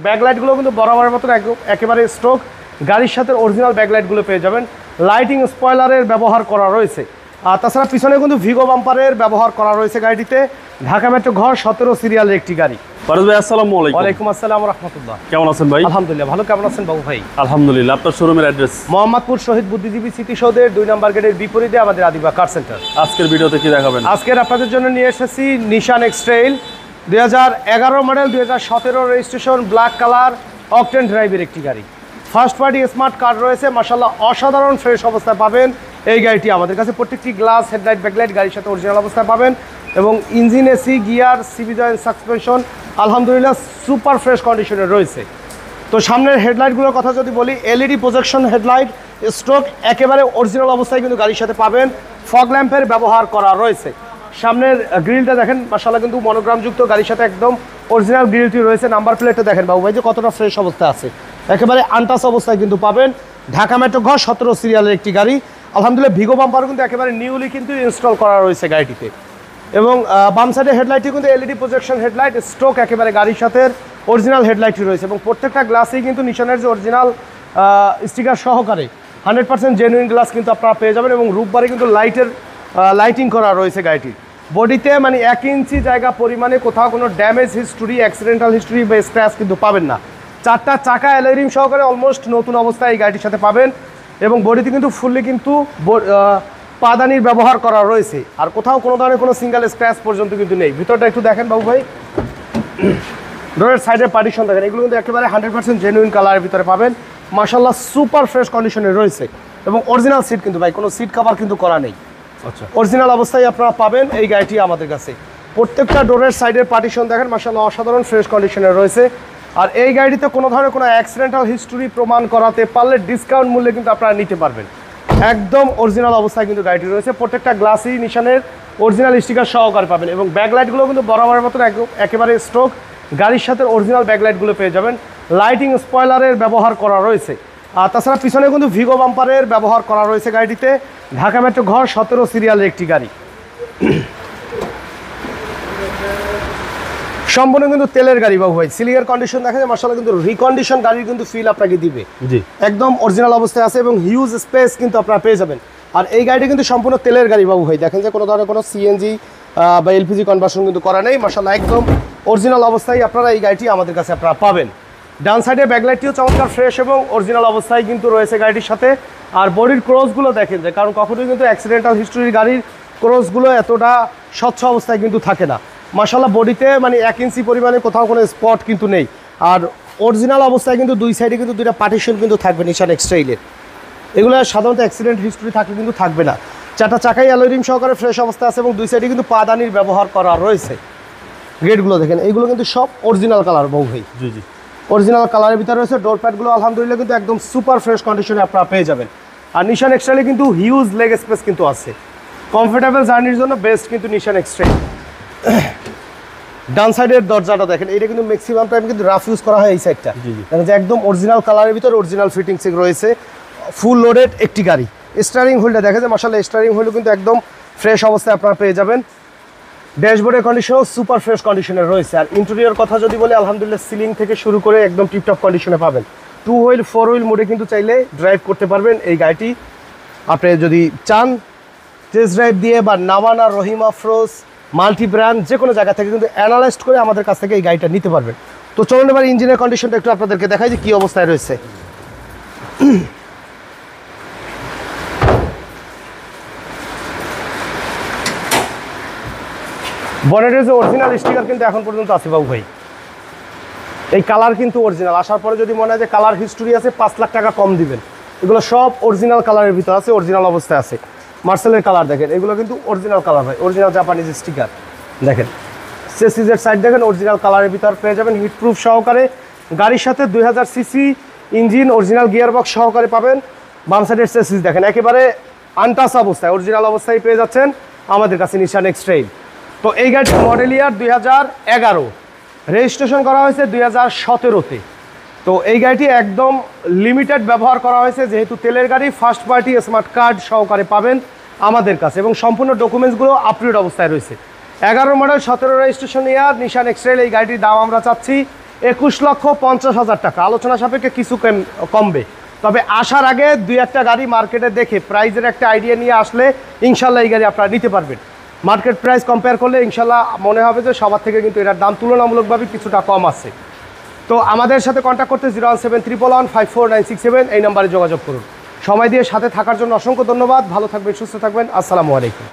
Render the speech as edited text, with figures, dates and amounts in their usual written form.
ব্যাকলাইটগুলো কিন্তু বরাবরের মতন একেবারে স্ট্রোক, গাড়ির সাথে অরিজিনাল ব্যাকলাইটগুলো পেয়ে যাবেন। লাইটিং স্পয়লারের ব্যবহার করা রয়েছে। আর তাছাড়া পিছনে কিন্তু ভিগো বাম্পারের ব্যবহার করা রয়েছে গাড়িটিতে। ঢাকা মেট্রো ঘ 17 সিরিয়ালের একটি গাড়ি। ফারুক ভাই আসসালামু আলাইকুম। ওয়ালাইকুম আসসালাম ওয়া রাহমাতুল্লাহ। কেমন আছেন ভাই? আলহামদুলিল্লাহ ভালো। কেমন আছেন বাবু ভাই? আলহামদুলিল্লাহ। আপনার শোরুমের অ্যাড্রেস? মোহাম্মদপুর শহীদ বুদ্ধিজীবী স্মৃতিসৌধের 2 নম্বর গেটের বিপরীতে আমাদের আদিবা কার সেন্টার। আজকের ভিডিওতে কি দেখাবেন? আজকের আপনাদের জন্য নিয়ে এসেছি নিশান এক্সট্রেইল 2011 model, 2017 registration, black colour, octane ড্রাইভের একটি গাড়ি। ফার্স্ট পার্টি স্মার্ট কার্ড রয়েছে, মাশাআল্লাহ অসাধারণ ফ্রেশ অবস্থায় পাবেন এই গাড়িটি আমাদের কাছে। প্রত্যেকটি গ্লাস, হেডলাইট, ব্যাকলাইট গাড়ির সাথে অরিজিনাল অবস্থায় পাবেন এবং engine, AC, gear, CB joint, suspension আলহামদুলিল্লাহ সুপার ফ্রেশ কন্ডিশনে রয়েছে। তো সামনের হেডলাইটগুলোর কথা যদি বলি, এলইডি প্রজেকশন হেডলাইট, স্ট্রোক একেবারে অরিজিনাল অবস্থায় কিন্তু গাড়ির সাথে পাবেন। ফগ ল্যাম্পের ব্যবহার করা রয়েছে। সামনের গ্রিলটা দেখেন মাশাআল্লাহ কিন্তু মনোগ্রামযুক্ত, গাড়ির সাথে একদম অরিজিনাল গ্রিলটি রয়েছে। নাম্বার প্লেটটা দেখেন বাবু ভাই যে কতটা ফ্রেশ অবস্থায় আছে, একেবারে আনটাচ অবস্থায় কিন্তু পাবেন। ঢাকা মেট্রো ঘ 17 সিরিয়ালের একটি গাড়ি। আলহামদুলিল্লাহ ভিগো বাম্পার কিন্তু একেবারে নিউলি কিন্তু ইনস্টল করা রয়েছে গাড়িটিতে। এবং বাম সাইডের হেডলাইটটি কিন্তু এলইডি প্রজেকশন হেডলাইট, স্ট্রোক একেবারে গাড়ির সাথে অরিজিনাল হেডলাইটটি রয়েছে এবং প্রত্যেকটা গ্লাসেই কিন্তু নিশানের যে অরিজিনাল স্টিকার সহকারে 100% জেনুইন গ্লাস কিন্তু আপনারা পেয়ে যাবেন। এবং রূপবারে কিন্তু লাইটিং করা রয়েছে গাড়িটির বডিতে, মানে 1 ইঞ্চি জায়গা পরিমাণে কোথাও কোনো ড্যামেজ হিস্টোরি, অ্যাক্সিডেন্টাল হিস্টোরি বা স্ক্র্যাচ কিন্তু পাবেন না। 4টা চাকা অ্যালয় রিম সহকারে অলমোস্ট নতুন অবস্থায় এই গাড়িটির সাথে পাবেন। এবং বডিতে কিন্তু ফুললি কিন্তু পাদানির ব্যবহার করা রয়েছে, আর কোথাও কোনো ধরনের কোনো সিঙ্গেল স্ক্র্যাচ পর্যন্ত কিন্তু নেই। ভিতরটা একটু দেখেন বাবু ভাই, ডোরের সাইডের পার্টিশন দেখেন, এগুলো কিন্তু একেবারে 100% জেনুইন কালারের ভিতরে পাবেন। মাশাআল্লাহ সুপার ফ্রেশ কন্ডিশনে রয়েছে এবং অরিজিনাল সিট কিন্তু ভাই, কোনো সিট কভার কিন্তু করা নেই। আচ্ছা, অরিজিনাল অবস্থায় আপনারা পাবেন এই গাড়িটি আমাদের কাছে। প্রত্যেকটা ডোরের সাইডের পার্টিশন দেখেন মাশাআল্লাহ অসাধারণ ফ্রেশ কন্ডিশনে রয়েছে। আর এই গাড়িতে কোনো ধরনের কোনো অ্যাক্সিডেন্টাল হিস্টোরি প্রমাণ করাতে পারলে ডিসকাউন্ট মূল্যে কিন্তু আপনারা নিতে পারবেন। একদম অরিজিনাল অবস্থায় কিন্তু গাড়িটি রয়েছে। প্রত্যেকটা গ্লাসই নিশানের অরিজিনাল স্টিকার সহকারে পাবেন এবং ব্যাকলাইটগুলো কিন্তু বরাবরের মতন একেবারে স্ট্রোক, গাড়ির সাথে অরিজিনাল ব্যাকলাইটগুলো পেয়ে যাবেন। লাইটিং স্পয়লারের ব্যবহার করা রয়েছে। আর তাছাড়া পিছনে কিন্তু ভিগো বাম্পারের ব্যবহার করা রয়েছে গাড়িটিতে। ঢাকা মেট্রো ঘ 17 সিরিয়ালের একটি গাড়ি। সম্পূর্ণ কিন্তু তেলের গাড়ি বাবু ভাই। সিলিংয়ের কন্ডিশন দেখা যায় মাশাআল্লাহ কিন্তু রিকন্ডিশন গাড়ির কিন্তু ফিল আপনাকে দিবে। জি, একদম অরিজিনাল অবস্থায় আছে এবং হিউজ স্পেস কিন্তু আপনারা পেয়ে যাবেন। আর এই গাড়িটি কিন্তু সম্পূর্ণ তেলের গাড়ি বাবু ভাই। দেখেন যে কোনো ধরনের কোনো সিএনজি বা এলপিজি কনভার্সন কিন্তু করা নেই। মাশাআল্লাহ একদম অরিজিনাল অবস্থায় আপনারা এই গাড়িটি আমাদের কাছে আপনারা পাবেন। ডান সাইডে ব্যাকলাইটটিও চমৎকার ফ্রেশ এবং অরিজিনাল অবস্থায় কিন্তু রয়েছে গাড়িটির সাথে। আর বডির ক্রসগুলো দেখেন যে, কারণ কখনোই কিন্তু অ্যাক্সিডেন্টাল হিস্টোরির গাড়ির ক্রসগুলো এতটা স্বচ্ছ অবস্থায় কিন্তু থাকে না। মাশাআল্লাহ বডিতে মানে 1 ইঞ্চি পরিমাণে কোথাও কোনো স্পট কিন্তু নেই। আর অরিজিনাল অবস্থায় কিন্তু দুই সাইডে কিন্তু 2টা পার্টিশন কিন্তু থাকবে নিশান এক্সট্রেইলের। এগুলো সাধারণত অ্যাক্সিডেন্ট হিস্টোরি থাকলে কিন্তু থাকবে না। 4টা চাকাই অ্যালয় রিম সহকারে ফ্রেশ অবস্থায় আছে এবং দুই সাইডে কিন্তু পাদানির ব্যবহার করা রয়েছে। গেটগুলো দেখেন, এইগুলো কিন্তু সব অরিজিনাল কালার বাবু ভাই। জি জি, অরিজিনাল কালারের ভিতরে রয়েছে। ডোর প্যাডগুলো আলহামদুলিল্লাহ কিন্তু একদম সুপার ফ্রেশ কন্ডিশনে আপনারা পেয়ে যাবেন। আর নিশান এক্সট্রেইলে কিন্তু হিউজ লেগ স্পেস কিন্তু আছে। কমফোর্টেবল জার্নির জন্য বেস্ট কিন্তু নিশান এক্সট্রেইল। ডান সাইডের দরজাটা দেখেন, এটা কিন্তু ম্যাক্সিমাম টাইম কিন্তু রাফ ইউজ করা হয় এই সাইডটা। দেখেন যে একদম অরিজিনাল কালারের ভিতরে অরিজিনাল ফিটিংস রয়েছে। ফুল লোডেড একটি গাড়ি। স্টিয়ারিং হুইলটা দেখেন যে মাশাআল্লাহ স্টিয়ারিং হুইলও কিন্তু একদম ফ্রেশ অবস্থায় আপনারা পেয়ে যাবেন। ড্যাশবোর্ডের কন্ডিশনও সুপার ফ্রেশ কন্ডিশনে রয়েছে। আর ইন্টেরিয়র কথা যদি বলি, আলহামদুলিল্লাহ সিলিং থেকে শুরু করে একদম টিপটপ কন্ডিশনে পাবেন। 2 হুইল 4 হুইল মোডে কিন্তু চাইলে ড্রাইভ করতে পারবেন এই গাড়িটি। আপনি যদি চান টেস্ট ড্রাইভ দিয়ে বা নাওয়ানা, রহিম আফরোজ, মাল্টি ব্র্যান্ড যে কোনো জায়গা থেকে কিন্তু অ্যানালাইজড করে আমাদের কাছ থেকে এই গাড়িটা নিতে পারবেন। তো চলুন এবার ইঞ্জিনের কন্ডিশনটা একটু আপনাদেরকে দেখাই যে কী অবস্থায় রয়েছে। বনেটের যে অরিজিনাল স্টিকার কিন্তু এখন পর্যন্ত আছে বাবু ভাই। এই কালার কিন্তু অরিজিনাল। আসার পরে যদি মনে হয় যে কালার হিস্টোরি আছে 5 লাখ টাকা কম দিবেন, এগুলো সব অরিজিনাল কালারের ভিতর আছে, অরিজিনাল অবস্থায় আছে। মার্সেলের কালার দেখেন, এগুলো কিন্তু অরিজিনাল কালার ভাই, অরিজিনাল জাপানিজ স্টিকার দেখেন। চেসিসের সাইড দেখেন অরিজিনাল কালারের ভিতর পেয়ে যাবেন, হিটপ্রুফ সহকারে। গাড়ির সাথে 2000 CC engine, original gear box সহকারে পাবেন। বাম সাইডের চেসিস দেখেন একেবারে আনটাচ অবস্থায়, অরিজিনাল অবস্থায় পেয়ে যাচ্ছেন আমাদের কাছে নিশান এক্সট্রেইল। তো এই গাড়ির মডেল ইয়ার 2011, রেজিস্ট্রেশন করা হয়েছে 2017-তে। তো এই গাড়িটি একদম লিমিটেড ব্যবহার করা হয়েছে, যেহেতু তেলের গাড়ি। ফার্স্ট পার্টি স্মার্ট কার্ড সহকারে পাবেন আমাদের কাছে এবং সম্পূর্ণ ডকুমেন্টসগুলো আপডেট অবস্থায় রয়েছে। 11 মডেল 17 রেজিস্ট্রেশন ইয়ার নিশান এক্সট্রেইল এই গাড়িটির দাম আমরা চাচ্ছি 21,50,000 টাকা, আলোচনা সাপেক্ষে কিছু কমবে। তবে আসার আগে 2-1টা গাড়ি মার্কেটে দেখে প্রাইজের একটা আইডিয়া নিয়ে আসলে ইনশাল্লাহ এই গাড়ি আপনারা নিতে পারবেন। মার্কেট প্রাইস কম্পেয়ার করলে ইনশাল্লাহ মনে হবে যে সবার থেকে কিন্তু এটার দাম তুলনামূলকভাবে কিছুটা কম আছে। তো আমাদের সাথে কন্ট্যাক্ট করতে 01711154967 এই নাম্বারে যোগাযোগ করুন। সময় দিয়ে সাথে থাকার জন্য অসংখ্য ধন্যবাদ। ভালো থাকবেন, সুস্থ থাকবেন। আসসালামু আলাইকুম।